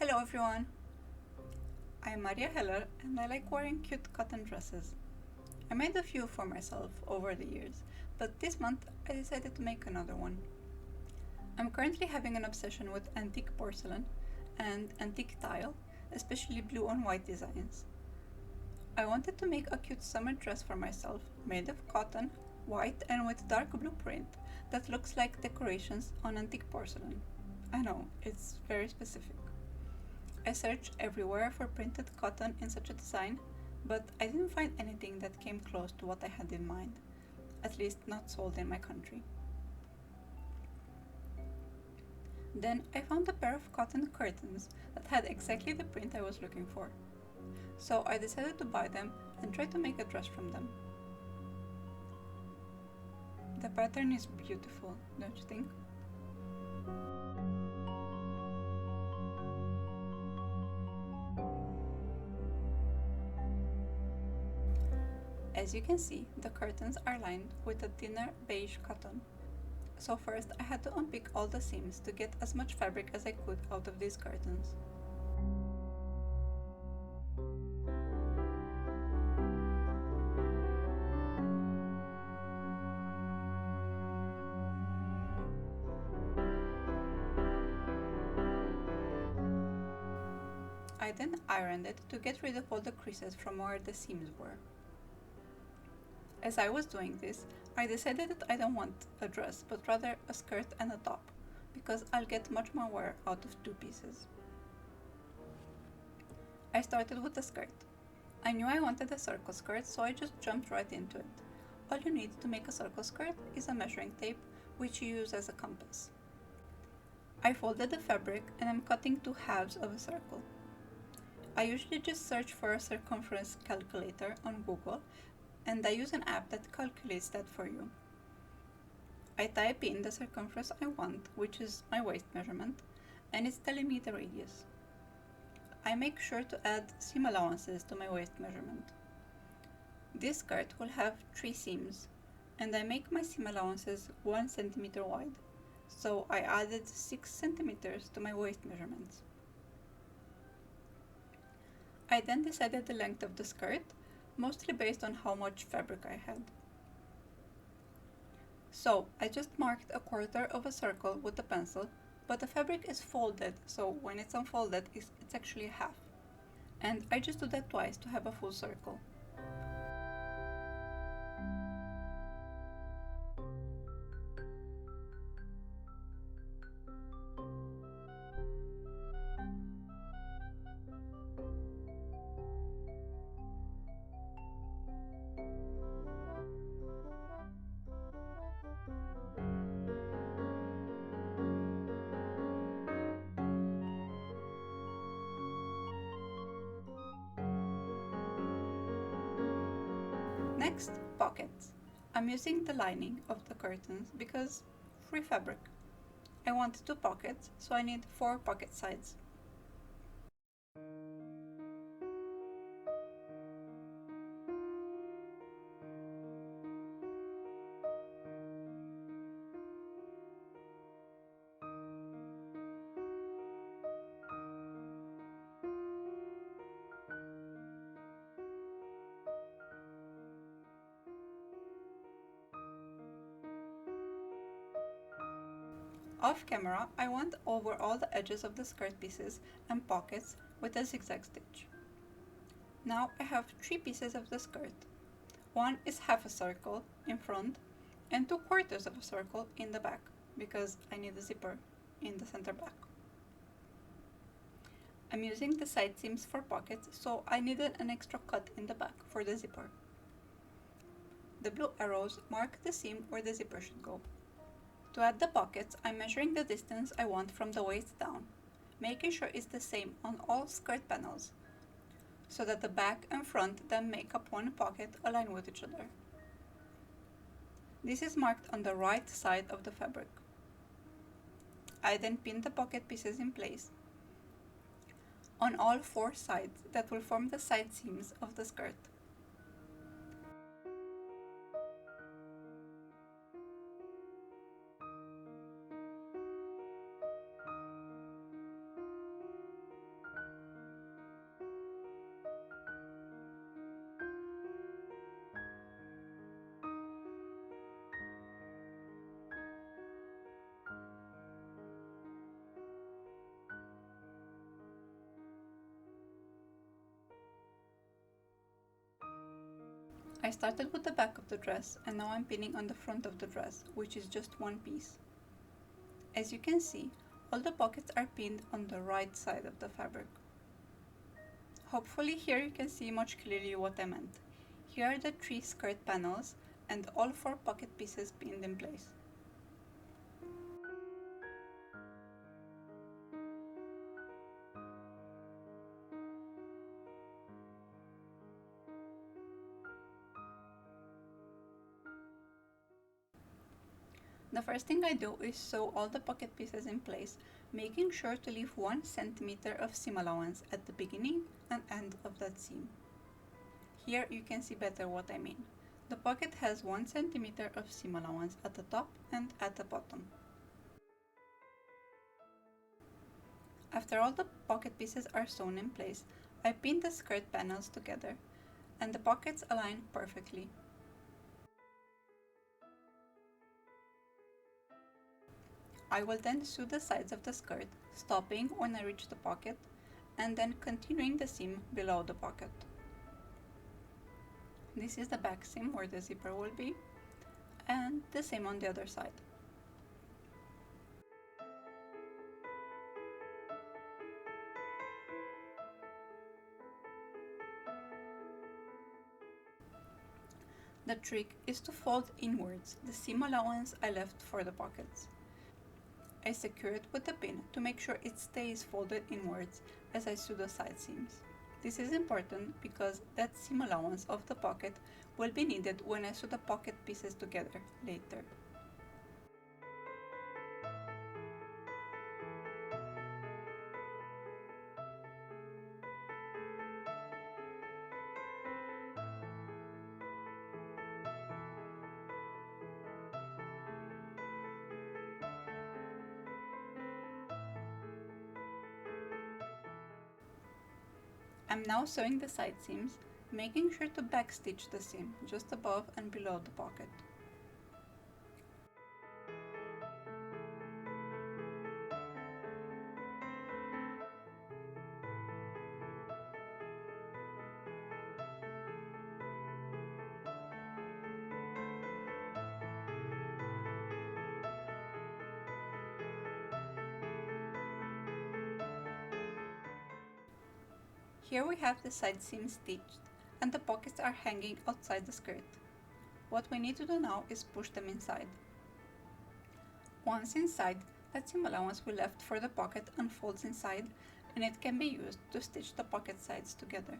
Hello everyone! I'm Maria Heller and I like wearing cute cotton dresses. I made a few for myself over the years, but this month I decided to make another one. I'm currently having an obsession with antique porcelain and antique tile, especially blue on white designs. I wanted to make a cute summer dress for myself made of cotton, white and with dark blue print that looks like decorations on antique porcelain. I know, it's very specific. I searched everywhere for printed cotton in such a design, but I didn't find anything that came close to what I had in mind, at least not sold in my country. Then I found a pair of cotton curtains that had exactly the print I was looking for. So I decided to buy them and try to make a dress from them. The pattern is beautiful, don't you think? As you can see, the curtains are lined with a thinner beige cotton. So first I had to unpick all the seams to get as much fabric as I could out of these curtains. I then ironed it to get rid of all the creases from where the seams were. As I was doing this, I decided that I don't want a dress, but rather a skirt and a top, because I'll get much more wear out of two pieces. I started with the skirt. I knew I wanted a circle skirt, so I just jumped right into it. All you need to make a circle skirt is a measuring tape, which you use as a compass. I folded the fabric and I'm cutting two halves of a circle. I usually just search for a circumference calculator on Google, and I use an app that calculates that for you. I type in the circumference I want, which is my waist measurement, and it's telling me the radius. I make sure to add seam allowances to my waist measurement. This skirt will have 3 seams, and I make my seam allowances 1 cm wide, so I added 6 cm to my waist measurements. I then decided the length of the skirt, mostly based on how much fabric I had. So I just marked a quarter of a circle with a pencil, but the fabric is folded, so when it's unfolded, it's actually half. And I just do that twice to have a full circle. Next, pockets. I'm using the lining of the curtains because free fabric. I want 2 pockets, so I need 4 pocket sides. Off camera, I went over all the edges of the skirt pieces and pockets with a zigzag stitch. Now I have 3 pieces of the skirt. One is half a circle in front and 2/4 of a circle in the back, because I need a zipper in the center back. I'm using the side seams for pockets, so I needed an extra cut in the back for the zipper. The blue arrows mark the seam where the zipper should go. To add the pockets, I'm measuring the distance I want from the waist down, making sure it's the same on all skirt panels, so that the back and front then make up one pocket aligned with each other. This is marked on the right side of the fabric. I then pin the pocket pieces in place on all 4 sides that will form the side seams of the skirt. I started with the back of the dress and now I'm pinning on the front of the dress, which is just one piece. As you can see, all the pockets are pinned on the right side of the fabric. Hopefully here you can see much clearly what I meant. Here are the 3 skirt panels and all 4 pocket pieces pinned in place. The first thing I do is sew all the pocket pieces in place, making sure to leave 1 centimeter of seam allowance at the beginning and end of that seam. Here you can see better what I mean. The pocket has 1 centimeter of seam allowance at the top and at the bottom. After all the pocket pieces are sewn in place, I pin the skirt panels together and the pockets align perfectly. I will then sew the sides of the skirt, stopping when I reach the pocket, and then continuing the seam below the pocket. This is the back seam where the zipper will be, and the same on the other side. The trick is to fold inwards the seam allowance I left for the pockets. I secure it with a pin to make sure it stays folded inwards as I sew the side seams. This is important because that seam allowance of the pocket will be needed when I sew the pocket pieces together later. I'm now sewing the side seams, making sure to backstitch the seam just above and below the pocket. Here we have the side seams stitched and the pockets are hanging outside the skirt. What we need to do now is push them inside. Once inside, that seam allowance we left for the pocket unfolds inside and it can be used to stitch the pocket sides together.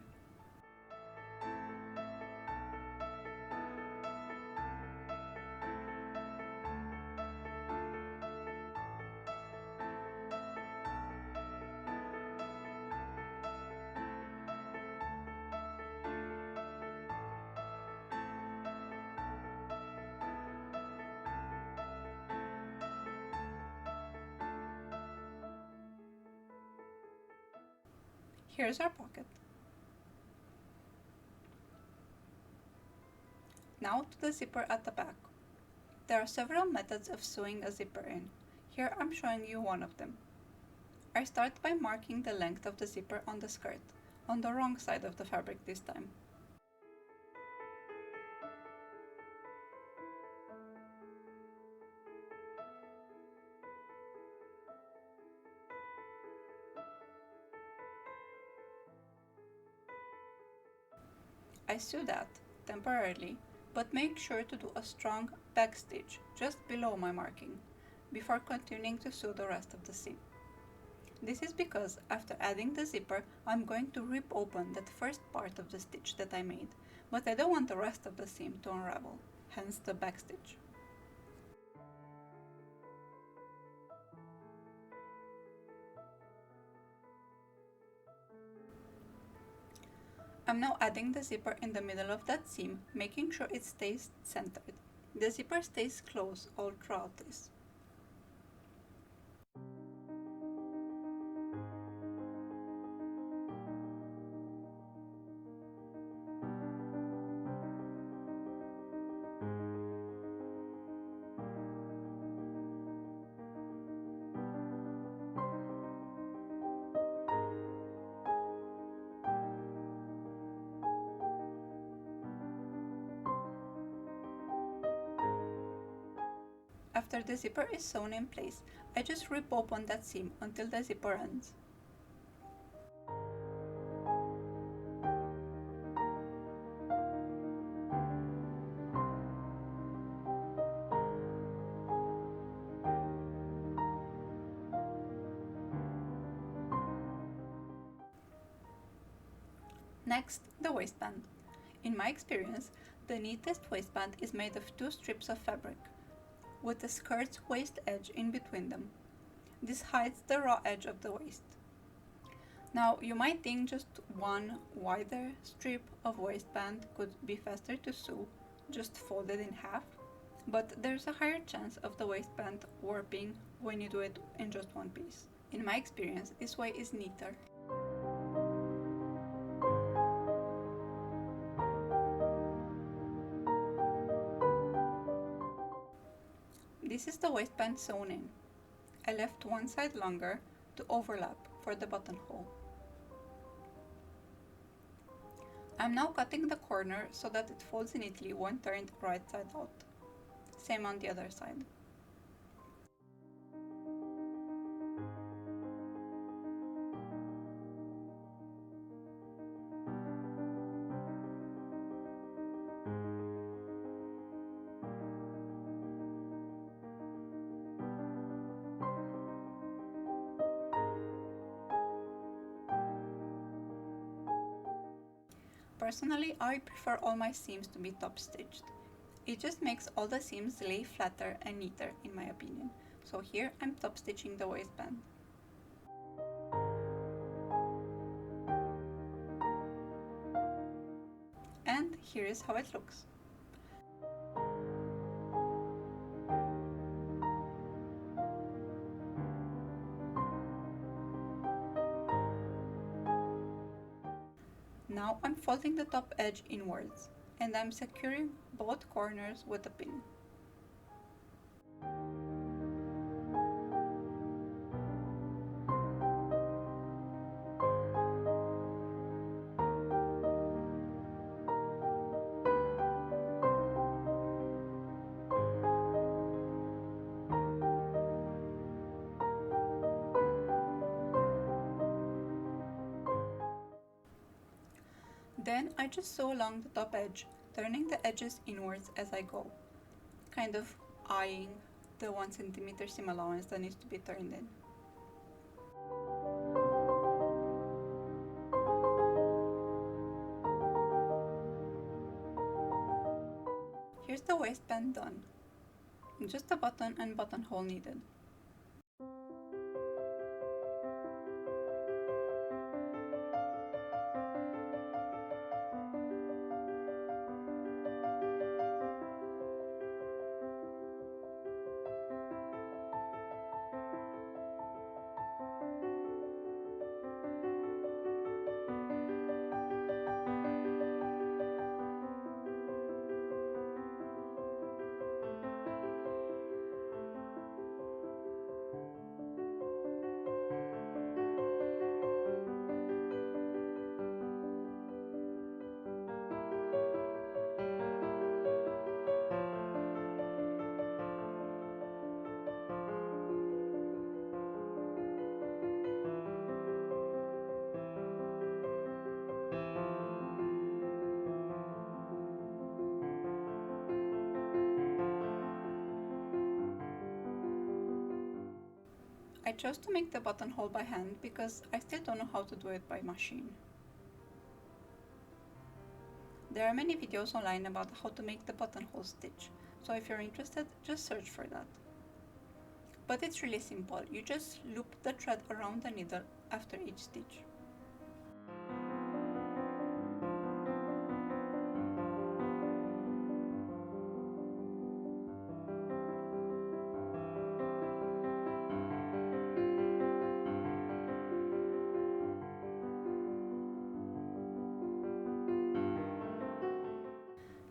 Here's our pocket. Now to the zipper at the back. There are several methods of sewing a zipper in. Here I'm showing you one of them. I start by marking the length of the zipper on the skirt, on the wrong side of the fabric this time. I sew that, temporarily, but make sure to do a strong back stitch just below my marking, before continuing to sew the rest of the seam. This is because after adding the zipper, I'm going to rip open that first part of the stitch that I made, but I don't want the rest of the seam to unravel, hence the back stitch. I'm now adding the zipper in the middle of that seam, making sure it stays centered. The zipper stays closed all throughout this. After the zipper is sewn in place, I just rip open that seam until the zipper ends. Next, the waistband. In my experience, the neatest waistband is made of 2 strips of fabric, with the skirt's waist edge in between them. This hides the raw edge of the waist. Now, you might think just one wider strip of waistband could be faster to sew, just folded in half, but there's a higher chance of the waistband warping when you do it in just one piece. In my experience, this way is neater. This is the waistband sewn in. I left one side longer to overlap for the buttonhole. I'm now cutting the corner so that it folds neatly when turned right side out. Same on the other side. Personally, I prefer all my seams to be top stitched. It just makes all the seams lay flatter and neater in my opinion. So here I'm top stitching the waistband. And here is how it looks. Now I'm folding the top edge inwards, and I'm securing both corners with a pin. Then I just sew along the top edge, turning the edges inwards as I go, kind of eyeing the 1 cm seam allowance that needs to be turned in. Here's the waistband done. Just a button and buttonhole needed. I chose to make the buttonhole by hand because I still don't know how to do it by machine. There are many videos online about how to make the buttonhole stitch, so if you're interested, just search for that. But it's really simple, you just loop the thread around the needle after each stitch.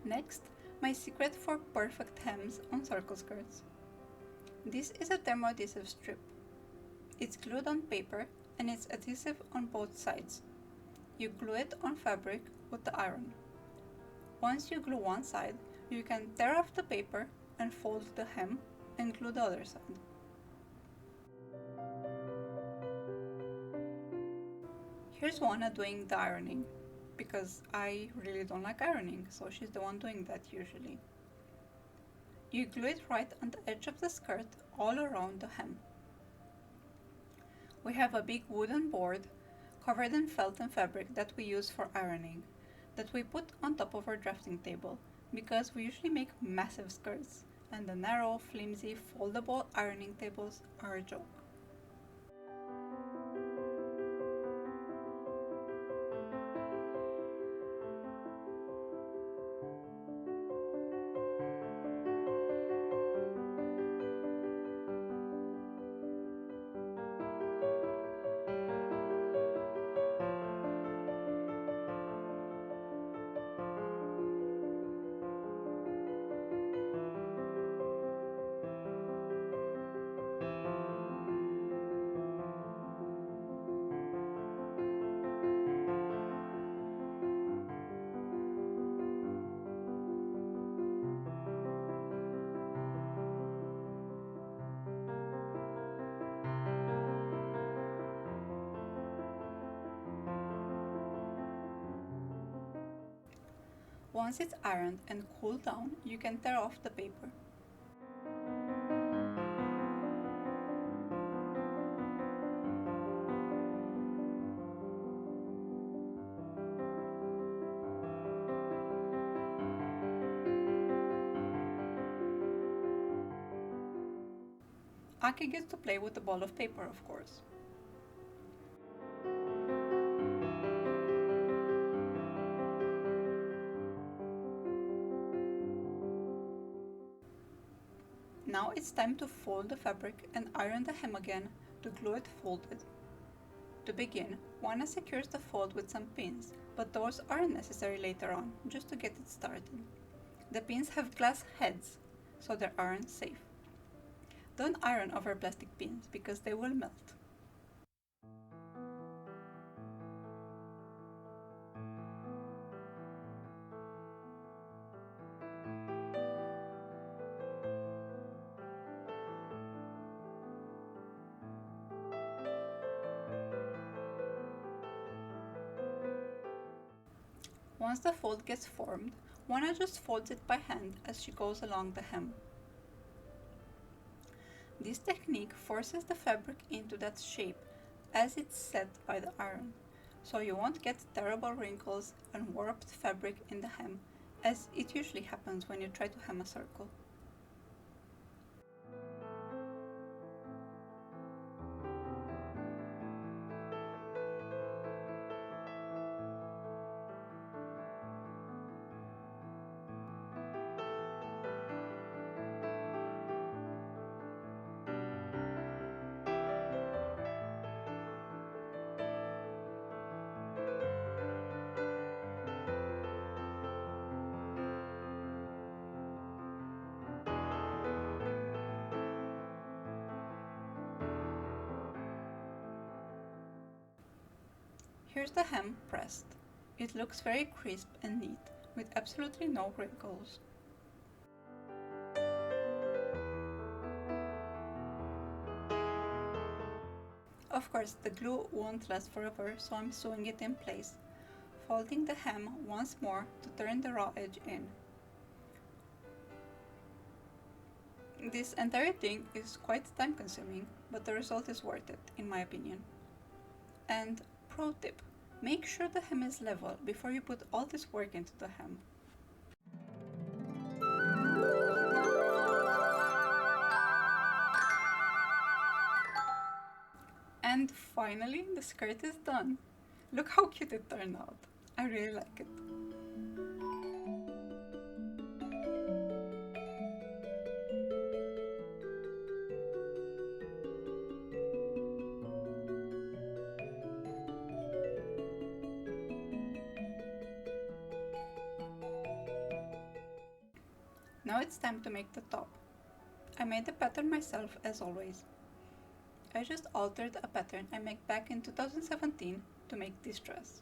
Next, my secret for perfect hems on circle skirts. This is a thermoadhesive strip. It's glued on paper and it's adhesive on both sides. You glue it on fabric with the iron. Once you glue one side, you can tear off the paper and fold the hem and glue the other side. Here's Juana doing the ironing, because I really don't like ironing, so she's the one doing that usually. You glue it right on the edge of the skirt all around the hem. We have a big wooden board covered in felt and fabric that we use for ironing, that we put on top of our drafting table, because we usually make massive skirts, and the narrow, flimsy, foldable ironing tables are a joke. Once it's ironed and cooled down, you can tear off the paper. Aki gets to play with the ball of paper, of course. Now it's time to fold the fabric and iron the hem again to glue it folded. To begin, Juana secures the fold with some pins, but those aren't necessary later on, just to get it started. The pins have glass heads, so they aren't safe. Don't iron over plastic pins because they will melt. Once the fold gets formed, Juana just folds it by hand as she goes along the hem. This technique forces the fabric into that shape as it's set by the iron, so you won't get terrible wrinkles and warped fabric in the hem, as it usually happens when you try to hem a circle. Here's the hem pressed. It looks very crisp and neat, with absolutely no wrinkles. Of course, the glue won't last forever, so I'm sewing it in place, folding the hem once more to turn the raw edge in. This entire thing is quite time consuming, but the result is worth it, in my opinion. And pro tip, make sure the hem is level before you put all this work into the hem. And finally, the skirt is done. Look how cute it turned out. I really like it. Now it's time to make the top. I made the pattern myself as always. I just altered a pattern I made back in 2017 to make this dress.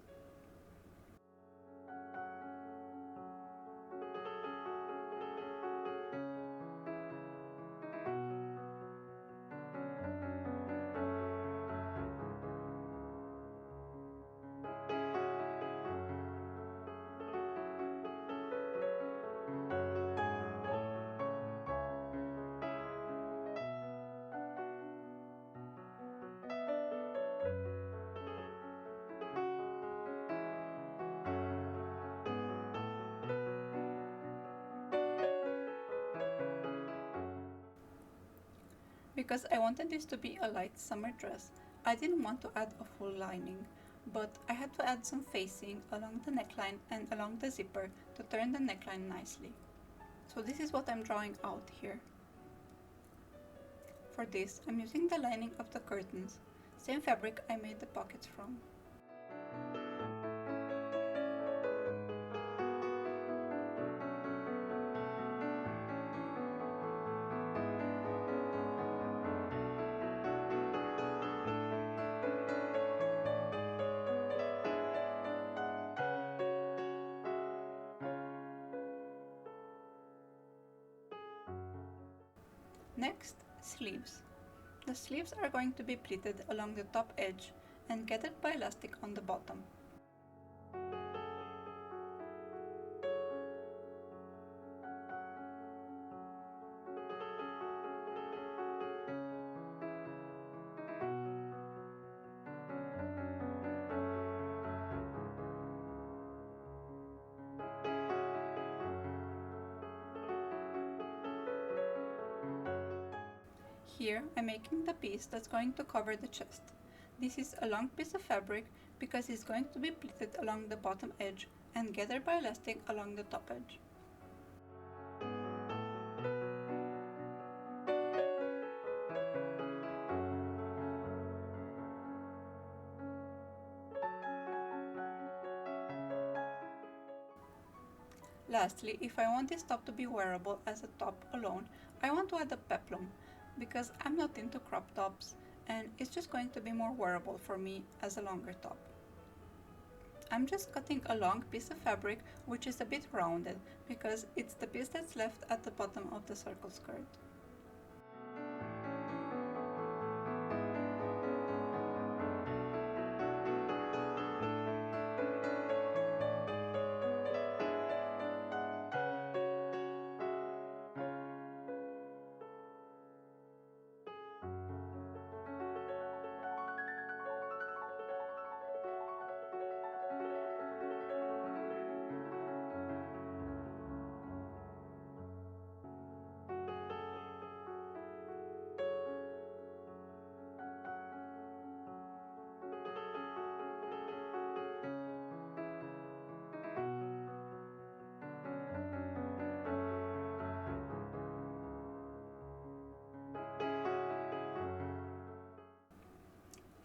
Because I wanted this to be a light summer dress, I didn't want to add a full lining, but I had to add some facing along the neckline and along the zipper to turn the neckline nicely. So this is what I'm drawing out here. For this, I'm using the lining of the curtains, same fabric I made the pockets from. Next, sleeves. The sleeves are going to be pleated along the top edge and gathered by elastic on the bottom. Here I'm making the piece that's going to cover the chest. This is a long piece of fabric because it's going to be pleated along the bottom edge and gathered by elastic along the top edge. Lastly, if I want this top to be wearable as a top alone, I want to add a peplum, because I'm not into crop tops and it's just going to be more wearable for me as a longer top. I'm just cutting a long piece of fabric which is a bit rounded because it's the piece that's left at the bottom of the circle skirt.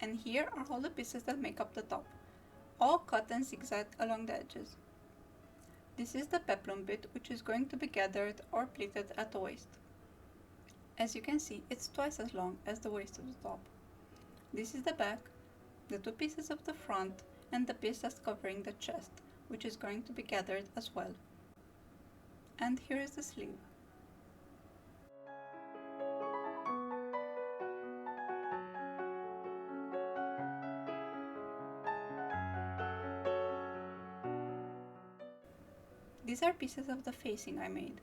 And here are all the pieces that make up the top, all cut and zigzagged along the edges. This is the peplum bit, which is going to be gathered or pleated at the waist. As you can see, it's twice as long as the waist of the top. This is the back, the two pieces of the front, and the piece that's covering the chest, which is going to be gathered as well. And here is the sleeve. These are pieces of the facing I made.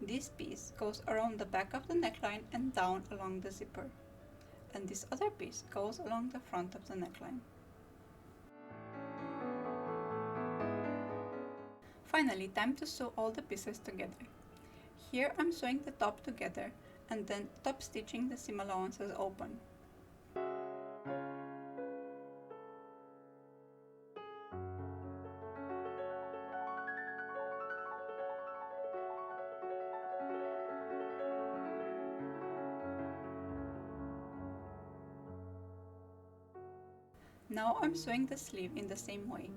This piece goes around the back of the neckline and down along the zipper. And this other piece goes along the front of the neckline. Finally, time to sew all the pieces together. Here I'm sewing the top together and then top stitching the seam allowances open. Now I'm sewing the sleeve in the same way.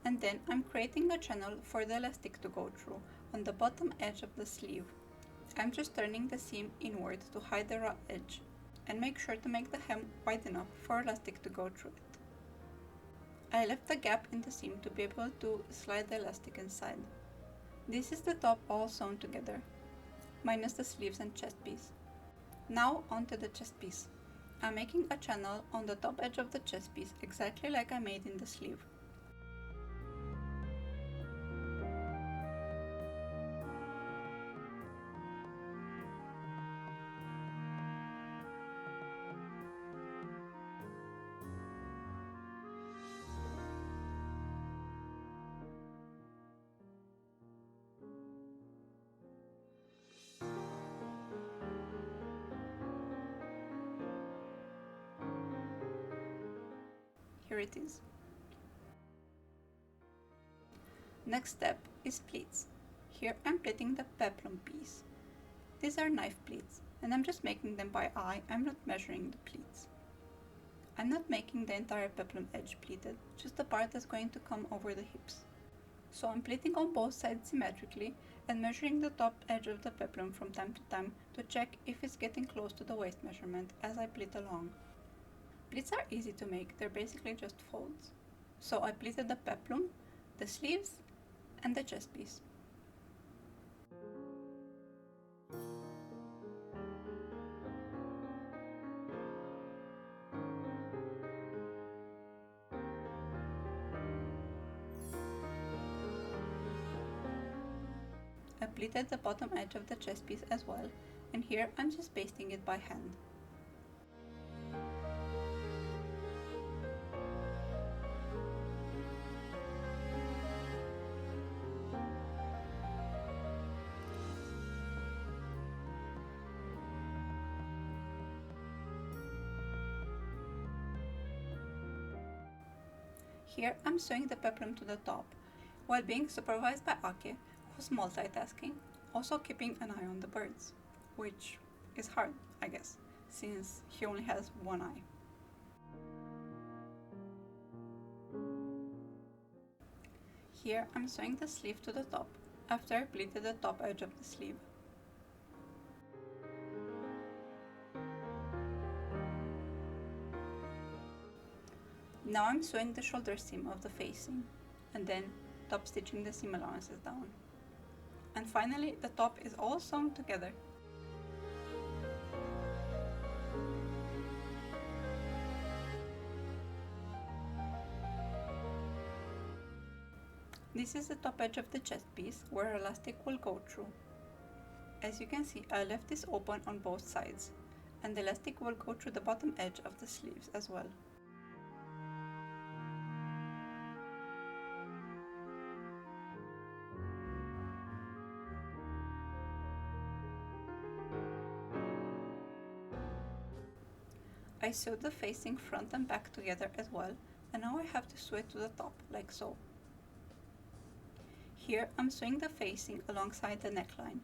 And then I'm creating a channel for the elastic to go through on the bottom edge of the sleeve. I'm just turning the seam inward to hide the raw edge and make sure to make the hem wide enough for elastic to go through it. I left a gap in the seam to be able to slide the elastic inside. This is the top all sewn together, minus the sleeves and chest piece. Now onto the chest piece. I'm making a channel on the top edge of the chest piece exactly like I made in the sleeve. it is. Next step is pleats. Here I'm pleating the peplum piece. These are knife pleats, and I'm just making them by eye. I'm not measuring the pleats. I'm not making the entire peplum edge pleated, just the part that's going to come over the hips. So I'm pleating on both sides symmetrically and measuring the top edge of the peplum from time to time to check if it's getting close to the waist measurement as I pleat along. Pleats are easy to make, they're basically just folds. So I pleated the peplum, the sleeves, and the chest piece. I pleated the bottom edge of the chest piece as well, and here I'm just pasting it by hand. Here I'm sewing the peplum to the top, while being supervised by Ake, who's multitasking, also keeping an eye on the birds, which is hard, I guess, since he only has one eye. Here I'm sewing the sleeve to the top, after I pleated the top edge of the sleeve. Now I'm sewing the shoulder seam of the facing, and then top stitching the seam allowances down. And finally, the top is all sewn together. This is the top edge of the chest piece, where elastic will go through. As you can see, I left this open on both sides, and the elastic will go through the bottom edge of the sleeves as well. I sewed the facing front and back together as well, and now I have to sew it to the top, like so. Here I'm sewing the facing alongside the neckline.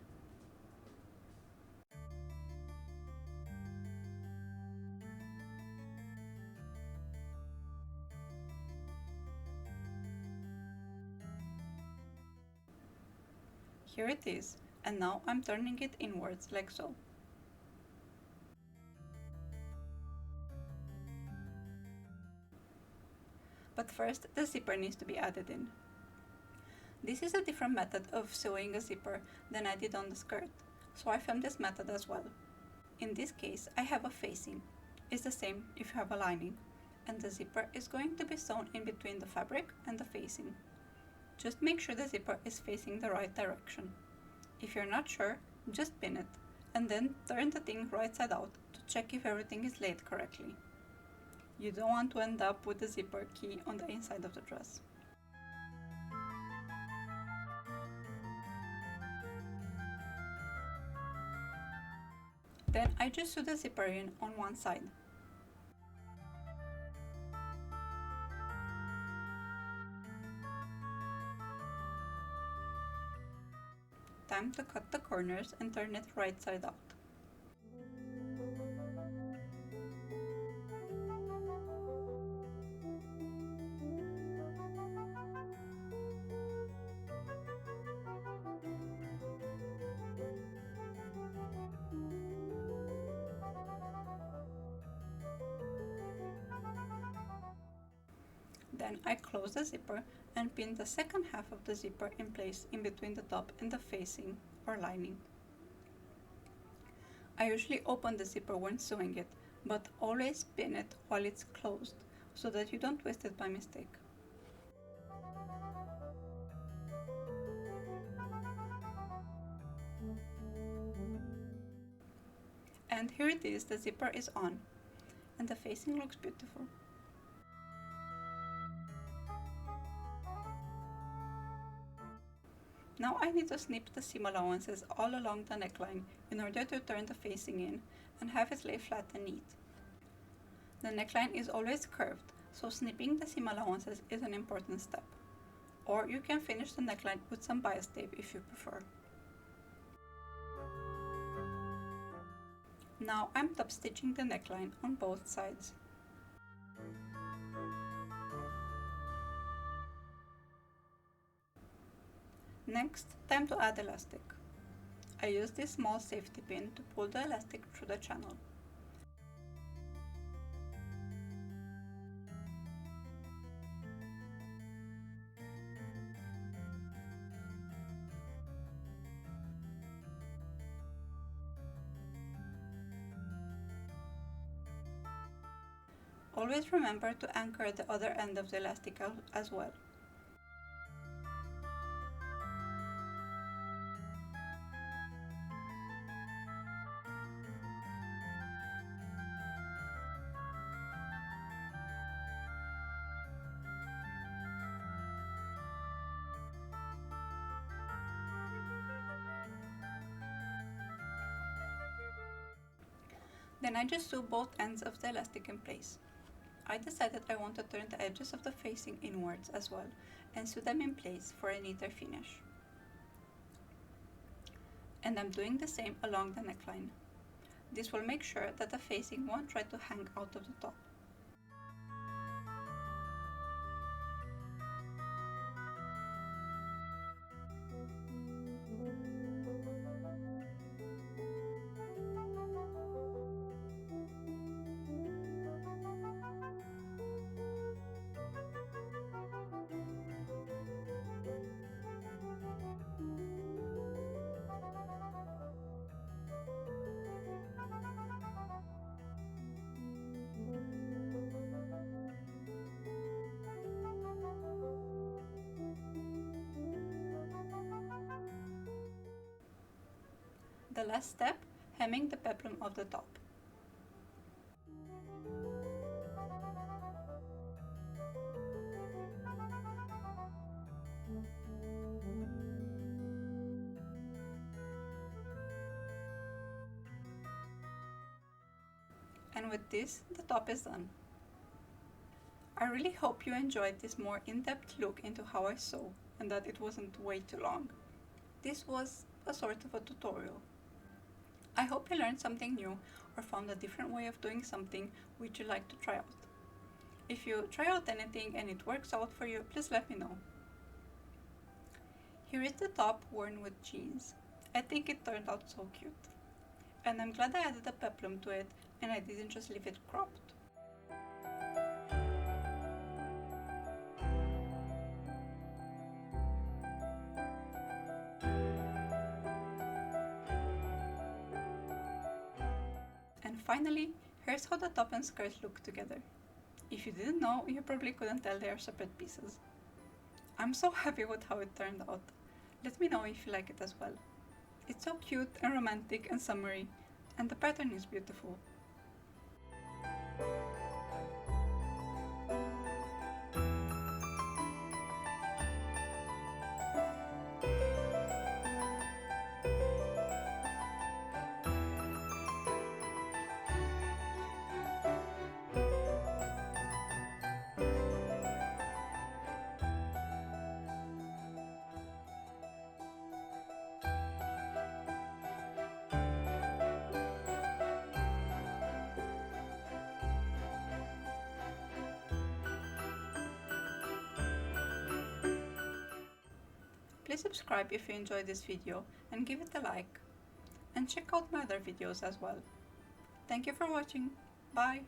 Here it is, and now I'm turning it inwards, like so. But first, the zipper needs to be added in. This is a different method of sewing a zipper than I did on the skirt, so I filmed this method as well. In this case, I have a facing. It's the same if you have a lining, and the zipper is going to be sewn in between the fabric and the facing. Just make sure the zipper is facing the right direction. If you're not sure, just pin it, and then turn the thing right side out to check if everything is laid correctly. You don't want to end up with the zipper key on the inside of the dress. Then I just sew the zipper in on one side. Time to cut the corners and turn it right side out. Then I close the zipper and pin the second half of the zipper in place in between the top and the facing or lining. I usually open the zipper when sewing it, but always pin it while it's closed so that you don't twist it by mistake. And here it is, the zipper is on, and the facing looks beautiful. Now I need to snip the seam allowances all along the neckline in order to turn the facing in and have it lay flat and neat. The neckline is always curved, so snipping the seam allowances is an important step. Or you can finish the neckline with some bias tape if you prefer. Now I'm top stitching the neckline on both sides. Next, time to add elastic. I use this small safety pin to pull the elastic through the channel. Always remember to anchor the other end of the elastic as well. Then I just sew both ends of the elastic in place. I decided I want to turn the edges of the facing inwards as well and sew them in place for a neater finish. And I'm doing the same along the neckline. This will make sure that the facing won't try to hang out of the top. The last step, hemming the peplum of the top. And with this, the top is done. I really hope you enjoyed this more in-depth look into how I sew and that it wasn't way too long. This was a sort of a tutorial. I hope you learned something new or found a different way of doing something which you'd like to try out. If you try out anything and it works out for you, please let me know. Here is the top worn with jeans. I think it turned out so cute. And I'm glad I added a peplum to it and I didn't just leave it cropped. And finally, here's how the top and skirt look together. If you didn't know, you probably couldn't tell they are separate pieces. I'm so happy with how it turned out. Let me know if you like it as well. It's so cute and romantic and summery, and the pattern is beautiful. Please subscribe if you enjoyed this video and give it a like. And check out my other videos as well. Thank you for watching. Bye!